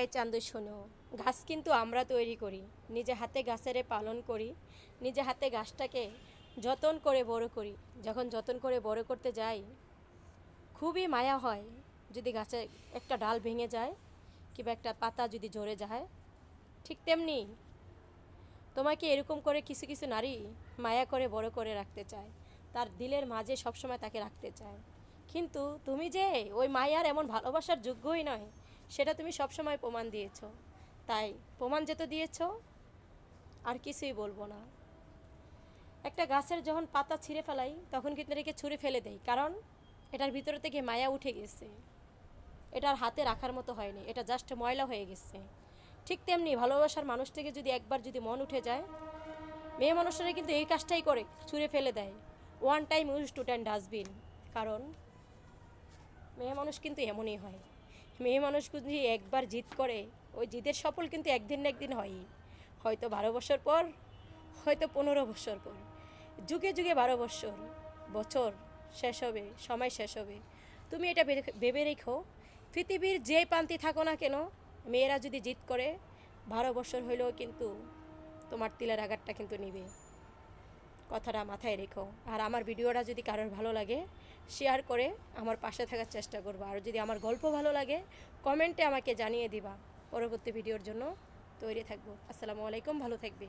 এই চান্দু শোনো, গাছ কিন্তু আমরা তৈরি করি, নিজে হাতে গাছেরে পালন করি, নিজে হাতে গাছটাকে যতন করে বড় করি। যখন যতন করে বড় করতে যাই, খুবই মায়া হয় যদি গাছের একটা ডাল ভেঙে যায় কিংবা একটা পাতা যদি ঝরে যায়। ঠিক তেমনি তোমাকে এরকম করে কিছু কিছু নারী মায়া করে বড় করে রাখতে চায়, তার দিলের মাঝে সবসময় তাকে রাখতে চায়। কিন্তু তুমি যে ওই মায়ার এমন ভালোবাসার যোগ্যই নয়, সেটা তুমি সবসময় প্রমাণ দিয়েছ। তাই প্রমাণ যেহেতু দিয়েছ, আর কিছুই বলবো না। একটা গাছের যখন পাতা ছিঁড়ে ফেলাই তখন কিন্তু এটাকে ছুঁড়ে ফেলে দেয়, কারণ এটার ভিতরে থেকে মায়া উঠে গেছে, এটার হাতে রাখার মতো হয়নি, এটা জাস্ট ময়লা হয়ে গেছে। ঠিক তেমনি ভালোবাসার মানুষ থেকে যদি একবার যদি মন উঠে যায়, মেয়ে মানুষরা কিন্তু এই কাজটাই করে, ছুঁড়ে ফেলে দেয়। One time use to time dustbin. কারণ মেয়ে মানুষ কিন্তু এমনই হয়। মেয়ে মানুষ যদি একবার জিদ করে, ওই জিদের সফল কিন্তু একদিন না একদিন হয়ই। হয়তো 12 বছর পর, হয়তো 15 বছর পর, যুগে যুগে 12 বছর, বছর শেষ হবে, সময় শেষ হবে। তুমি এটা ভেবে রেখো, পৃথিবীর যে প্রান্তে থাকো না কেন, মেয়েরা যদি জিদ করে 12 বছর হইলেও কিন্তু তোমার তিলের আঘাতটা কিন্তু নিবে। কথাটা মাথায় রেখো। আর আমার ভিডিওটা যদি কারোর ভালো লাগে, শেয়ার করে আমার পাশে থাকার চেষ্টা করবো। আর যদি আমার গল্প ভালো লাগে, কমেন্টে আমাকে জানিয়ে দিবা। পরবর্তী ভিডিওর জন্য তৈরি থাকবো। আসসালামু আলাইকুম, ভালো থাকবে।